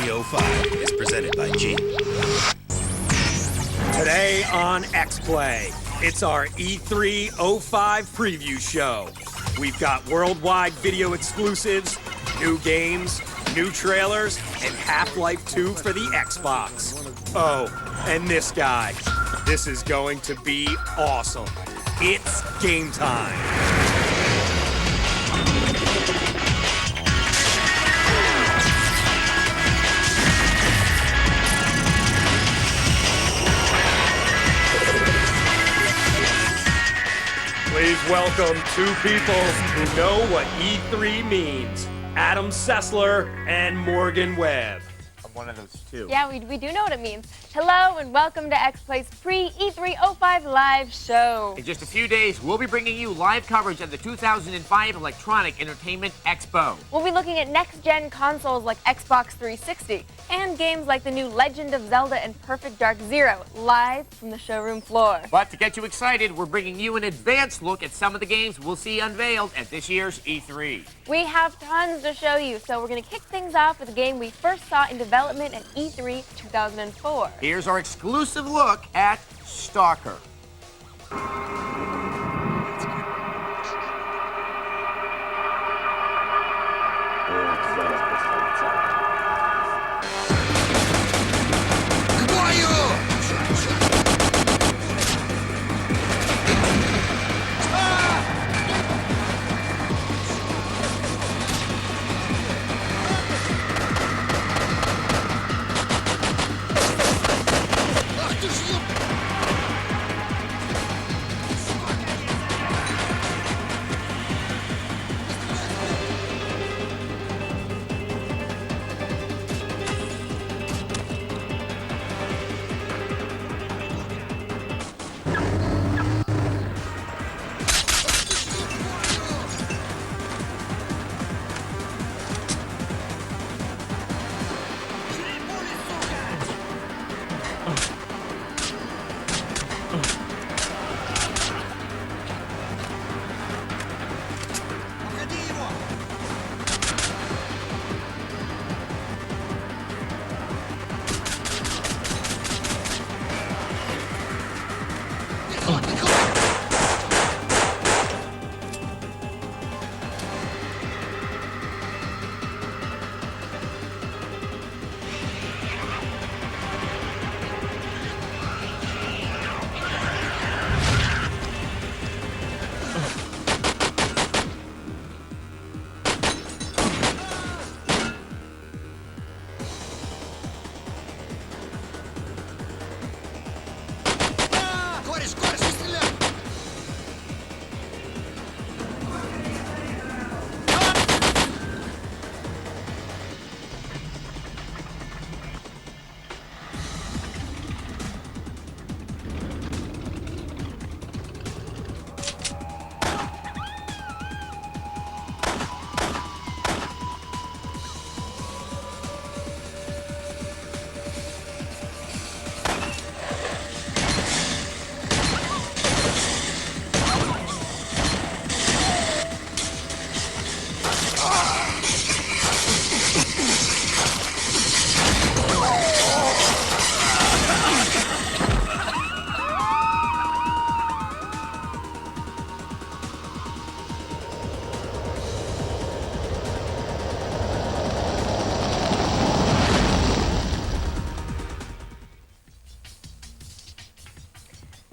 E305 is presented by G. Today on X-Play, it's our E305 preview show. We've got worldwide video exclusives, new games, new trailers, and Half-Life 2 for the Xbox. Oh, and this guy. This is going to be awesome. It's game time. Please welcome two people who know what E3 means. Adam Sessler and Morgan Webb. I'm one of those two. Yeah, we do know what it means. Hello and welcome to X-Play's pre-E305 live show. In just a few days, we'll be bringing you live coverage of the 2005 Electronic Entertainment Expo. We'll be looking at next-gen consoles like Xbox 360 and games like the new Legend of Zelda and Perfect Dark Zero, live from the showroom floor. But to get you excited, we're bringing you an advanced look at some of the games we'll see unveiled at this year's E3. We have tons to show you, so we're going to kick things off with a game we first saw in development at E3 2004. Here's our exclusive look at S.T.A.L.K.E.R.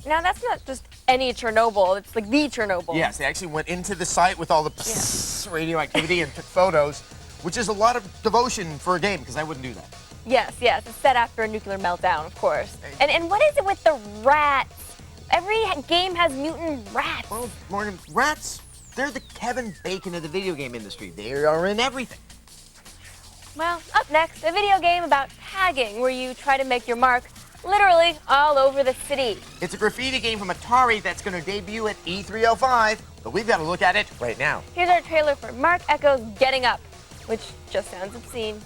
Now, that's not just any Chernobyl, it's like the Chernobyl. Yes, they actually went into the site with all the radioactivity and took photos, which is a lot of devotion for a game, because I wouldn't do that. Yes, it's set after a nuclear meltdown, of course. And what is it with the rats? Every game has mutant rats. Well, Morgan, rats, they're the Kevin Bacon of the video game industry. They are in everything. Well, up next, a video game about tagging, where you try to make your mark literally all over the city. It's a graffiti game from Atari that's going to debut at E305, but we've got to look at it right now. Here's our trailer for Mark Ecko's Getting Up, which just sounds obscene.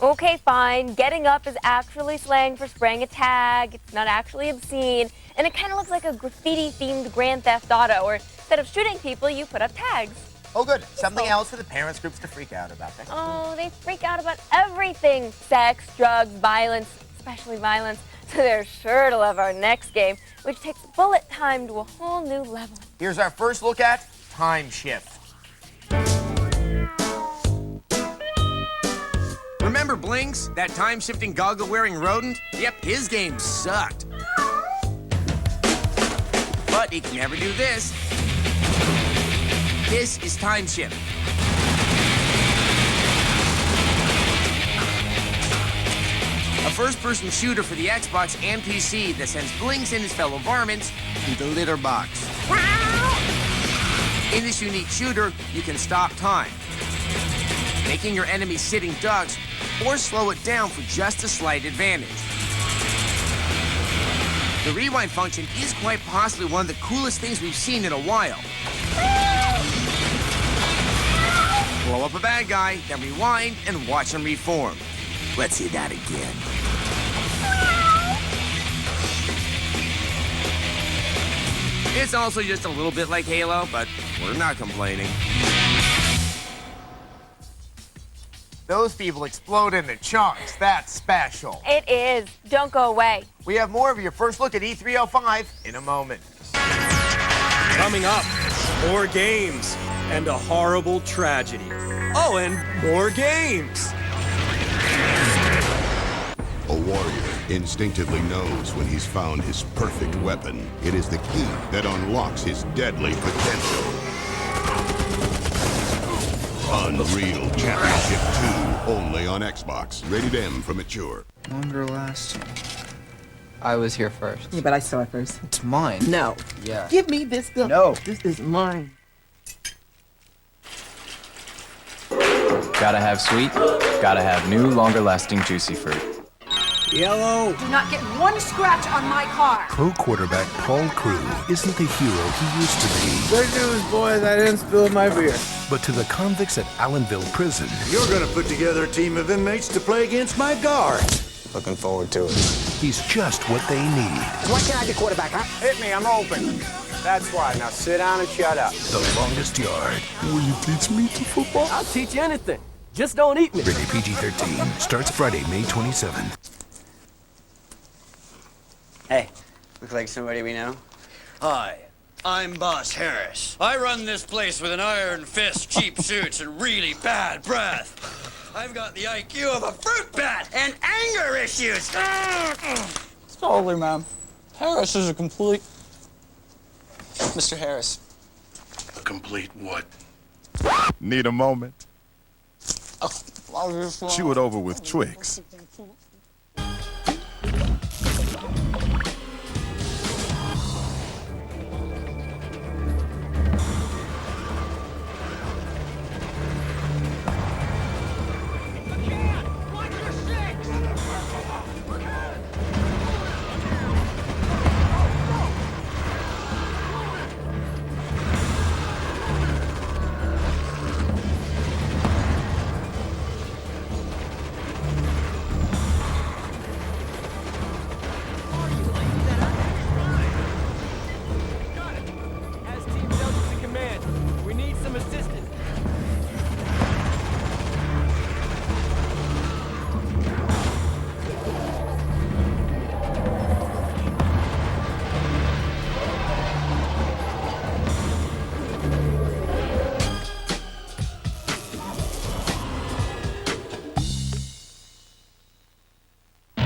Okay, fine. Getting up is actually slang for spraying a tag. It's not actually obscene. And it kind of looks like a graffiti-themed Grand Theft Auto, or instead of shooting people, you put up tags. Oh, good. Something else for the parents groups to freak out about. Oh, they freak out about everything. Sex, drugs, violence, especially violence. So they're sure to love our next game, which takes bullet time to a whole new level. Here's our first look at Timeshift. Remember Blinks, that time-shifting goggle-wearing rodent? Yep, his game sucked. But he can never do this. This is Timeshift. A first-person shooter for the Xbox and PC that sends Blinks and his fellow varmints to the litter box. In this unique shooter, you can stop time, making your enemies sitting ducks, or slow it down for just a slight advantage. The rewind function is quite possibly one of the coolest things we've seen in a while. Blow up a bad guy, then rewind and watch him reform. Let's see that again. It's also just a little bit like Halo, but we're not complaining. Those people explode into chunks. That's special. It is. Don't go away. We have more of your first look at E305 in a moment. Coming up, more games and a horrible tragedy. Oh, and more games. A warrior instinctively knows when he's found his perfect weapon. It is the key that unlocks his deadly potential. Unreal Championship 2, only on Xbox. Rated M for mature. Longer lasting. I was here first. Yeah, but I saw it first. It's mine. No. Yeah. Give me this gun. No. This is mine. Gotta have sweet, gotta have new, longer-lasting juicy fruit. Yellow. Do not get one scratch on my car. Pro quarterback Paul Crewe isn't the hero he used to be. Good news, boys, I didn't spill my beer. But to the convicts at Allenville Prison, you're gonna put together a team of inmates to play against my guards. Looking forward to it. he's just what they need. Why can't I be quarterback, huh? Hit me, I'm open. That's why. Now sit down and shut up. The Longest Yard. Will you teach me to football? I'll teach you anything. Just don't eat me. Rated PG-13. Starts Friday, May 27th. Hey, look like somebody we know. Hi, I'm Boss Harris. I run this place with an iron fist, cheap suits, and really bad breath. I've got the IQ of a fruit bat and anger issues. Totally, ma'am. Harris is a complete... Mr. Harris. A complete what? Need a moment? Chew it over with Twix.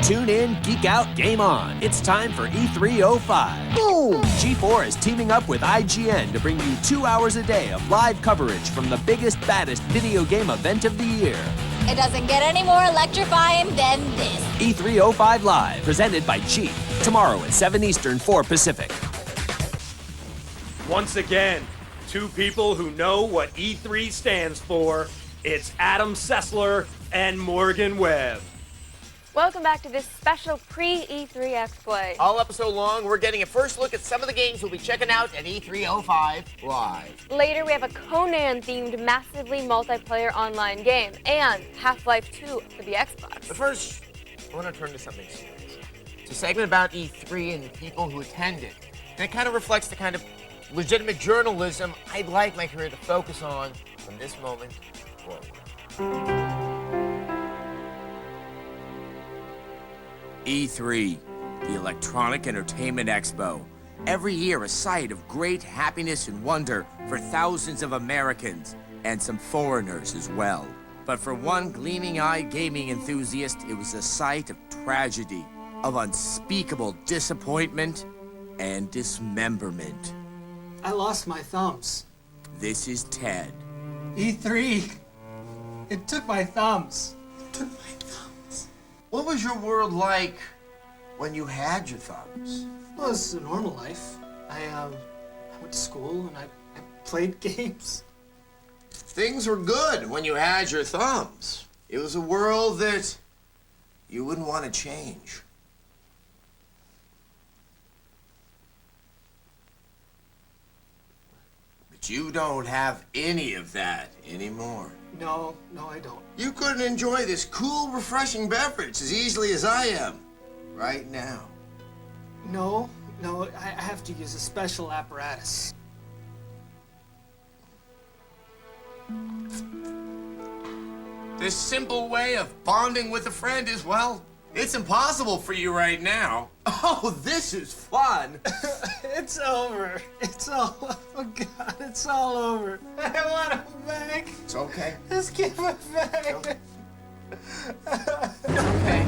Tune in, geek out, game on. It's time for E305. Boom! G4 is teaming up with IGN to bring you 2 hours a day of live coverage from the biggest, baddest video game event of the year. It doesn't get any more electrifying than this. E305 Live, presented by G. Tomorrow at 7 Eastern, 4 Pacific. Once again, two people who know what E3 stands for. It's Adam Sessler and Morgan Webb. Welcome back to this special pre-E3 X-Play. All episode long, we're getting a first look at some of the games we'll be checking out at E305 Live. Later, we have a Conan-themed, massively multiplayer online game, and Half-Life 2 for the Xbox. But first, I want to turn to something serious. It's a segment about E3 and the people who attend it. And it kind of reflects the kind of legitimate journalism I'd like my career to focus on from this moment forward. E3, the Electronic Entertainment Expo. Every year a sight of great happiness and wonder for thousands of Americans and some foreigners as well. But for one gleaming-eyed gaming enthusiast, it was a sight of tragedy, of unspeakable disappointment and dismemberment. I lost my thumbs. This is Ted. E3. It took my thumbs. What was your world like when you had your thumbs? Well, it was a normal life. I went to school and I played games. Things were good when you had your thumbs. It was a world that you wouldn't want to change. But you don't have any of that anymore. No, I don't. You couldn't enjoy this cool, refreshing beverage as easily as I am right now. No, I have to use a special apparatus. This simple way of bonding with a friend is, well, it's impossible for you right now. Oh, this is fun. It's over. Oh God, it's all over. I want it back. It's okay. Just give it back. It's okay.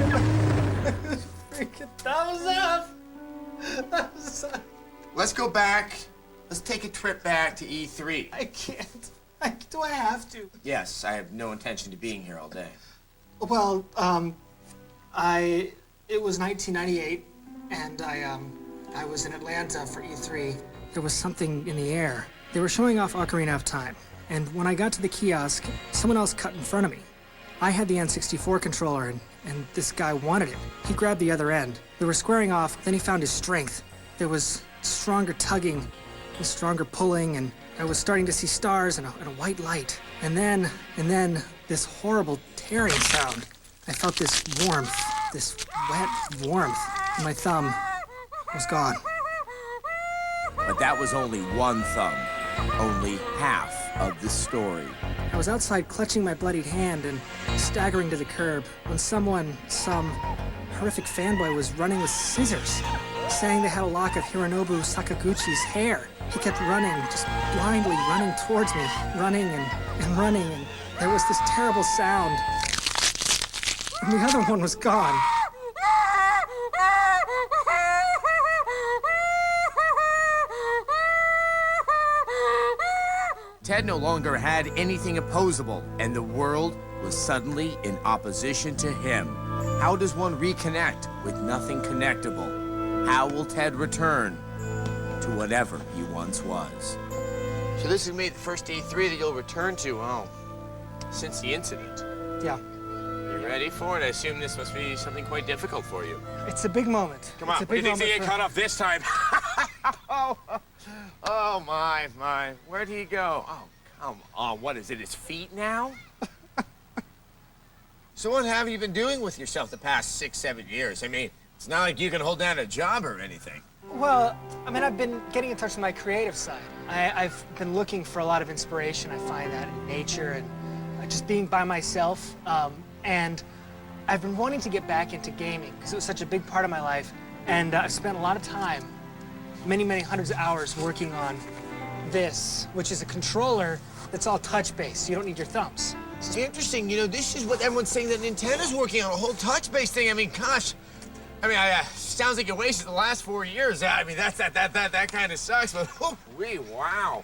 Freaking thumbs up. Let's go back. Let's take a trip back to E3. I can't. Do I have to? Yes, I have no intention of being here all day. Well, it was 1998, and I was in Atlanta for E3. There was something in the air. They were showing off Ocarina of Time, and when I got to the kiosk, someone else cut in front of me. I had the N64 controller, and this guy wanted it. He grabbed the other end. We were squaring off, then he found his strength. There was stronger tugging and stronger pulling, and I was starting to see stars and a white light. And then this horrible tearing sound. I felt this warmth, this wet warmth, and my thumb was gone. But that was only one thumb, only half of the story. I was outside clutching my bloodied hand and staggering to the curb when some horrific fanboy was running with scissors, saying they had a lock of Hironobu Sakaguchi's hair. He kept running, just blindly running towards me, running and running, and there was this terrible sound. And the other one was gone. Ted no longer had anything opposable, and the world was suddenly in opposition to him. How does one reconnect with nothing connectable? How will Ted return to whatever he once was? So this is me, the first E3 that you'll return to, since the incident. Yeah. You ready for it? I assume this must be something quite difficult for you. It's a big moment. Come on, what do you think's gonna get cut off this time? Oh, my. Where'd he go? Oh, come on. What is it, his feet now? So what have you been doing with yourself the past 6-7 years? I mean, it's not like you can hold down a job or anything. Well, I mean, I've been getting in touch with my creative side. I've been looking for a lot of inspiration. I find that in nature and just being by myself. And I've been wanting to get back into gaming because it was such a big part of my life. And I've spent a lot of time, many hundreds of hours working on this, which is a controller that's all touch-based. You don't need your thumbs. It's interesting, you know, this is what everyone's saying that Nintendo's working on, a whole touch-based thing. I mean, gosh. I mean, sounds like you wasted the last 4 years. I mean, that kind of sucks, but wow.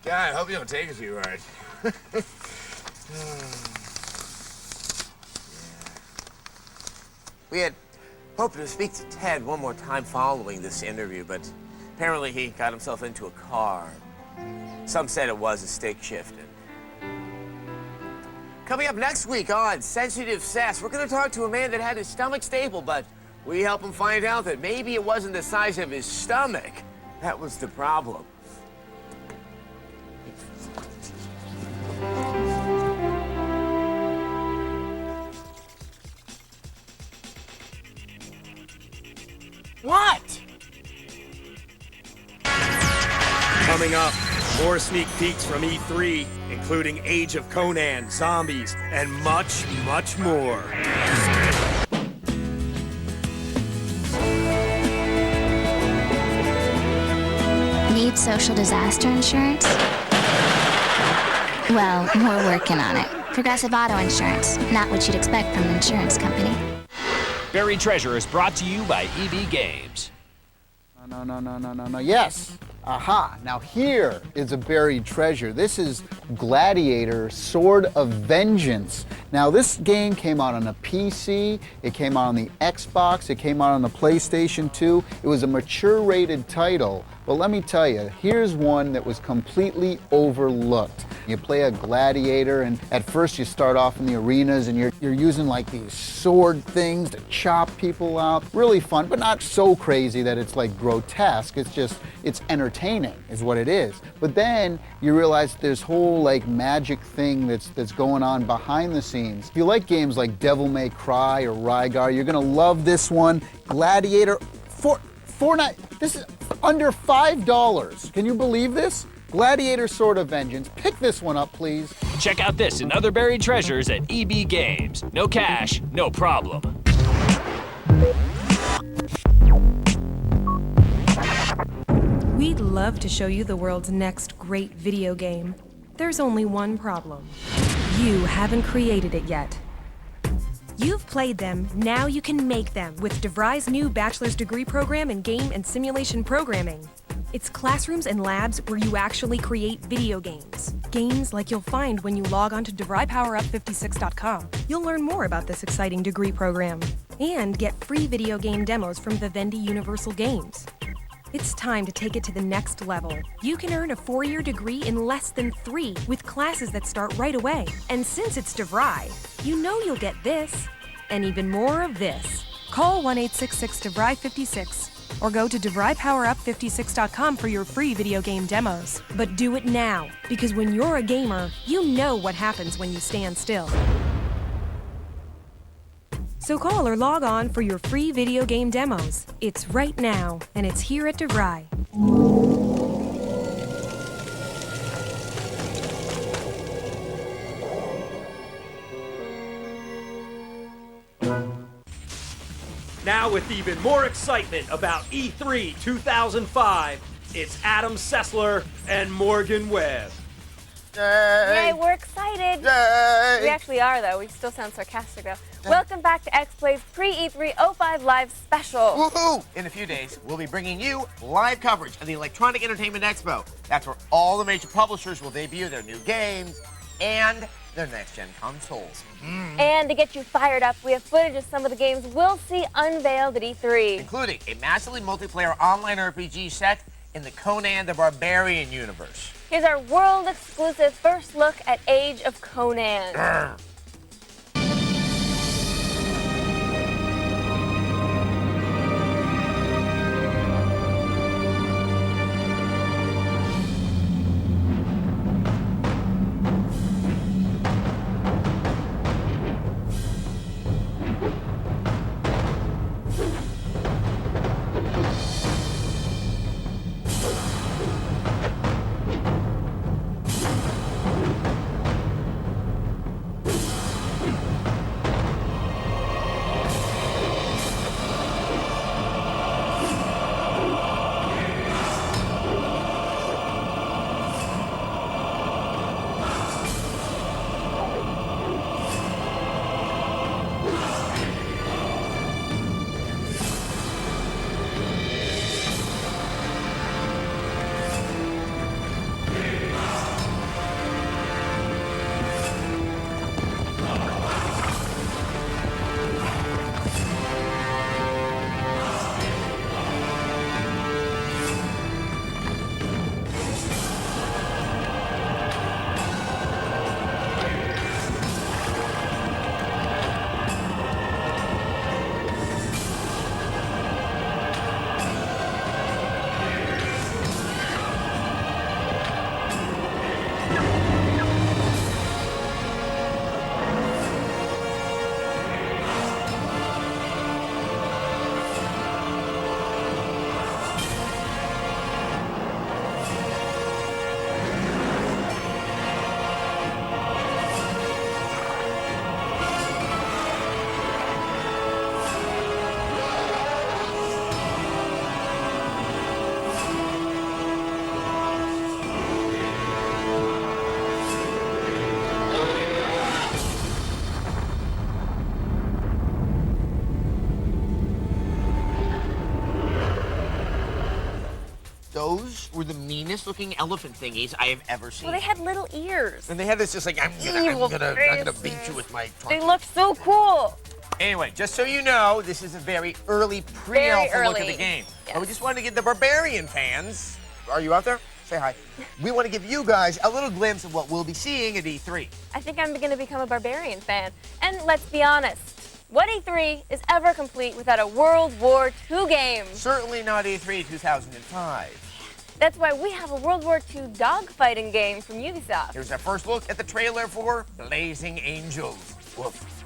God, I hope you don't take it too hard. We had hoped to speak to Ted one more time following this interview, but apparently he got himself into a car. Some said it was a stick shift. Coming up next week on Sensitive Sass, we're going to talk to a man that had his stomach stapled, but we help him find out that maybe it wasn't the size of his stomach that was the problem. What? Coming up, more sneak peeks from E3, including Age of Conan, zombies, and much, much more. Need social disaster insurance? Well, we're working on it. Progressive Auto Insurance, not what you'd expect from an insurance company. Buried Treasure is brought to you by EB Games. No. Yes. Aha. Now here is a buried treasure. This is Gladiator, Sword of Vengeance. Now this game came out on a PC, it came out on the Xbox, it came out on the PlayStation 2. It was a mature rated title, but let me tell you, here's one that was completely overlooked. You play a gladiator, and at first you start off in the arenas and you're using like these sword things to chop people out. Really fun, but not so crazy that it's like grotesque. It's entertaining is what it is. But then you realize there's whole like magic thing that's going on behind the scenes. If you like games like Devil May Cry or Rygar, you're gonna love this one. Gladiator, this is under $5. Can you believe this? Gladiator, Sword of Vengeance. Pick this one up, please. Check out this and other buried treasures at EB Games. No cash, no problem. We'd love to show you the world's next great video game. There's only one problem. You haven't created it yet. You've played them, now you can make them with DeVry's new bachelor's degree program in game and simulation programming. It's classrooms and labs where you actually create video games. Games like you'll find when you log on to DeVryPowerUp56.com. You'll learn more about this exciting degree program and get free video game demos from Vivendi Universal Games. It's time to take it to the next level. You can earn a 4-year degree in less than 3 with classes that start right away. And since it's DeVry, you know you'll get this and even more of this. Call 1-866-DeVry56 or go to DeVryPowerUp56.com for your free video game demos. But do it now, because when you're a gamer, you know what happens when you stand still. So call or log on for your free video game demos. It's right now, and it's here at DeVry. Now with even more excitement about E3 2005, it's Adam Sessler and Morgan Webb. Yay, we're excited. Yay. We actually are, though. We still sound sarcastic, though. Welcome back to X-Play's pre-E3 05 Live Special. Woohoo! In a few days, we'll be bringing you live coverage of the Electronic Entertainment Expo. That's where all the major publishers will debut their new games and their next-gen consoles. And to get you fired up, we have footage of some of the games we'll see unveiled at E3. Including a massively multiplayer online RPG set in the Conan the Barbarian universe. Here's our world-exclusive first look at Age of Conan. Grr. Those were the meanest looking elephant thingies I have ever seen. Well, they had little ears. And they had this just like, I'm gonna beat you with my trunk. They look so cool. Anyway, just so you know, this is a very early pre-alpha look at the game. Yes. But we just wanted to give the Barbarian fans, are you out there? Say hi. We want to give you guys a little glimpse of what we'll be seeing at E3. I think I'm going to become a Barbarian fan. And let's be honest, what E3 is ever complete without a World War II game? Certainly not E3 2005. That's why we have a World War II dogfighting game from Ubisoft. Here's our first look at the trailer for Blazing Angels. Woof.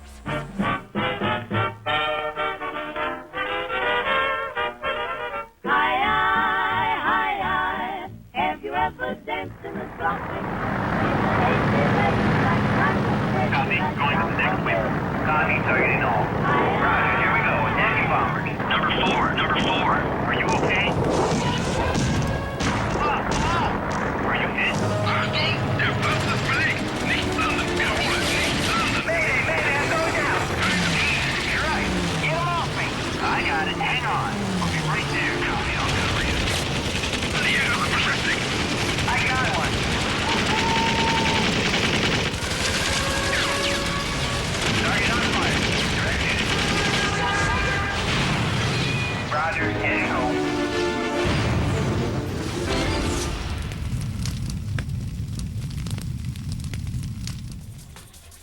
Have you ever danced in the something? Copy. Going to the next wave. Copy. Targeting all. Roger. Here we go. Attacking bombers. Number four. Are you okay? Are you hit? Mayday, I'm going down. You're right. Get him off me. I got it. Hang on. I'll be right there. Copy. I'll cover you. I got one. Target on fire. Roger, heading home.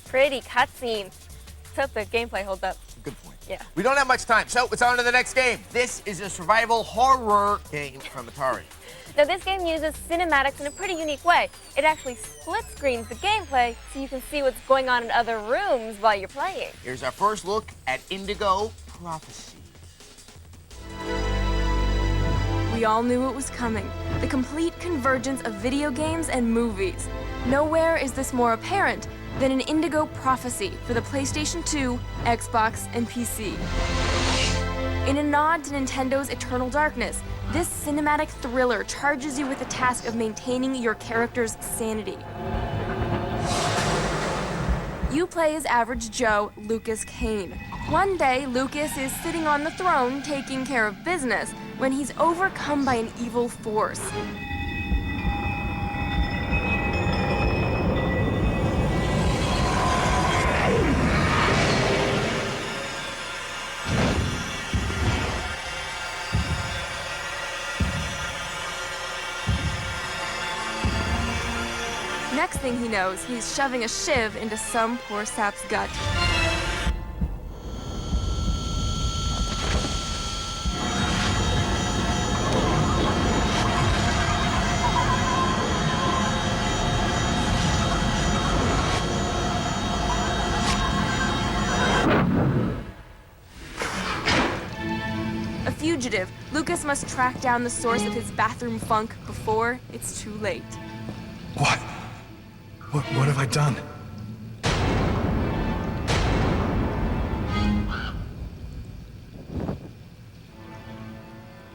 Pretty cutscene. Let's hope the gameplay holds up. Good point. Yeah. We don't have much time, so it's on to the next game. This is a survival horror game from Atari. Now, this game uses cinematics in a pretty unique way. It actually split screens the gameplay so you can see what's going on in other rooms while you're playing. Here's our first look at Indigo Prophecy. We all knew it was coming. The complete convergence of video games and movies. Nowhere is this more apparent than in Indigo Prophecy for the PlayStation 2, Xbox, and PC. In a nod to Nintendo's Eternal Darkness, this cinematic thriller charges you with the task of maintaining your character's sanity. You play as average Joe, Lucas Kane. One day, Lucas is sitting on the throne taking care of business when he's overcome by an evil force. Next thing he knows, he's shoving a shiv into some poor sap's gut. A fugitive, Lucas must track down the source of his bathroom funk before it's too late. What have I done?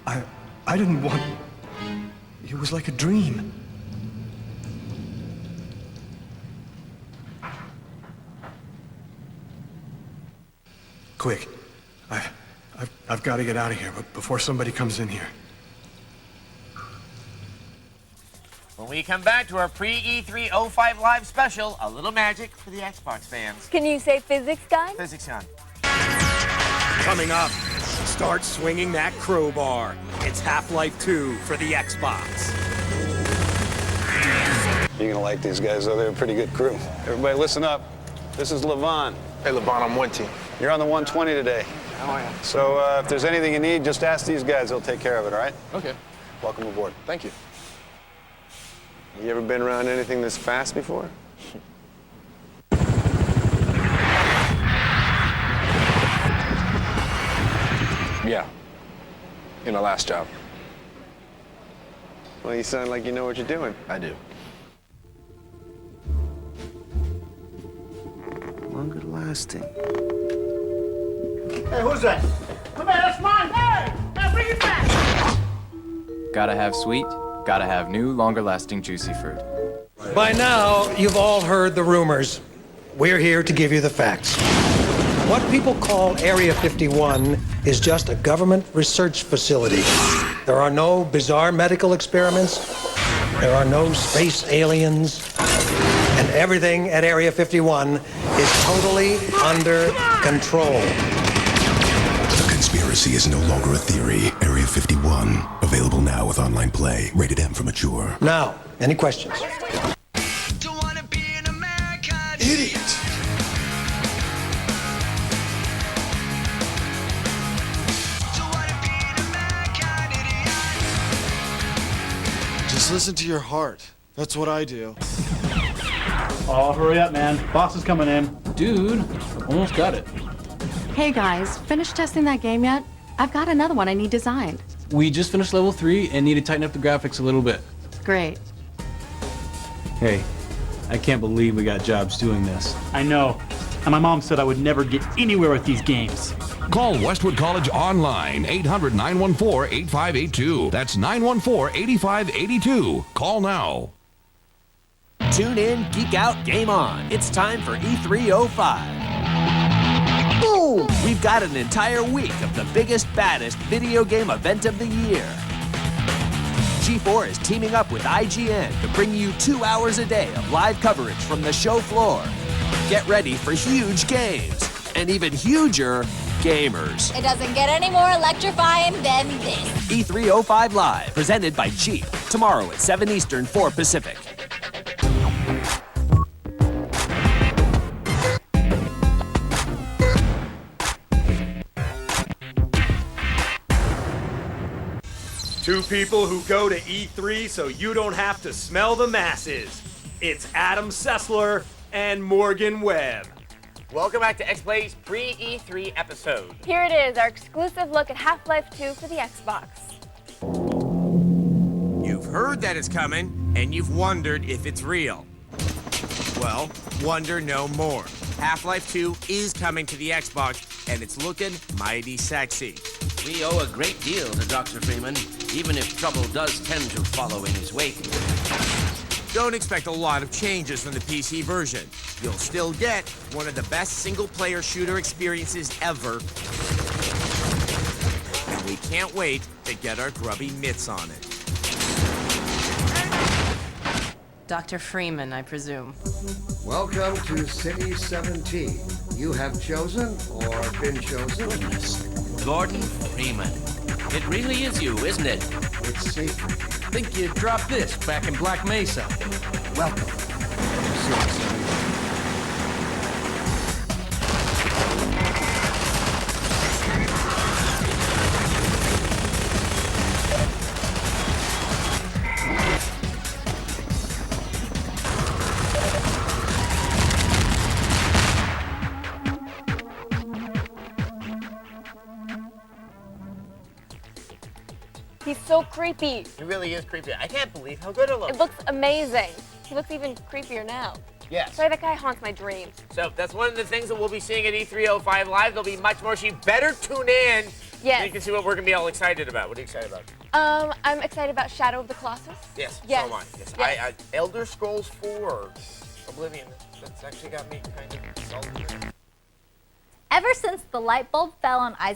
I didn't want... It was like a dream. Quick. I've got to get out of here, but before somebody comes in here. When we come back to our pre-E3 05 live special, a little magic for the Xbox fans. Can you say physics, guys? Physics on. Coming up, start swinging that crowbar. It's Half-Life 2 for the Xbox. You're gonna like these guys, though. They're a pretty good crew. Everybody listen up. This is Levon. Hey, Levon, I'm one team. You're on the 120 today. How are you? So if there's anything you need, just ask these guys. They'll take care of it, all right? Okay. Welcome aboard. Thank you. You ever been around anything this fast before? Yeah. In my last job. Well, you sound like you know what you're doing. I do. Longer lasting. Hey, who's that? Come here, that's mine. Hey, now bring it back. Gotta have sweet, gotta have new, longer-lasting juicy fruit. By now, you've all heard the rumors. We're here to give you the facts. What people call Area 51 is just a government research facility. There are no bizarre medical experiments. There are no space aliens. And everything at Area 51 is totally under control. The conspiracy is no longer a theory. Area 51, available now with online play. Rated M for mature. Now, any questions? Idiot! Just listen to your heart. That's what I do. Oh, hurry up, man. Boss is coming in. Dude, almost got it. Hey guys, finished testing that game yet? I've got another one I need designed. We just finished level 3 and need to tighten up the graphics a little bit. Great. Hey, I can't believe we got jobs doing this. I know. And my mom said I would never get anywhere with these games. Call Westwood College online, 800-914-8582. That's 914-8582. Call now. Tune in, geek out, game on. It's time for E305. Boom! We've got an entire week of the biggest, baddest video game event of the year. G4 is teaming up with IGN to bring you 2 hours a day of live coverage from the show floor. Get ready for huge games and even huger gamers. It doesn't get any more electrifying than this. E305 Live, presented by Jeep. Tomorrow at 7 Eastern, 4 Pacific. Two people who go to E3 so you don't have to smell the masses. It's Adam Sessler and Morgan Webb. Welcome back to X-Play's pre-E3 episode. Here it is, our exclusive look at Half-Life 2 for the Xbox. You've heard that it's coming, and you've wondered if it's real. Well, wonder no more. Half-Life 2 is coming to the Xbox, and it's looking mighty sexy. We owe a great deal to Dr. Freeman, even if trouble does tend to follow in his wake. Don't expect a lot of changes from the PC version. You'll still get one of the best single-player shooter experiences ever. And we can't wait to get our grubby mitts on it. Dr. Freeman, I presume. Welcome to City 17. You have chosen or been chosen? Gordon Freeman. It really is you, isn't it? It's sacred. Think you dropped this back in Black Mesa. Welcome to City 17. He's so creepy. He really is creepy. I can't believe how good it looks. It looks amazing. He looks even creepier now. Yes. Sorry, that guy haunts my dreams. So that's one of the things that we'll be seeing at E305 Live. There'll be much more, so you better tune in. Yes. So you can see what we're going to be all excited about. What are you excited about? I'm excited about Shadow of the Colossus. Yes, Yes. so am I. Yes. Yes. Elder Scrolls 4, Oblivion. That's actually got me kind of salty. Ever since the light bulb fell on Isaac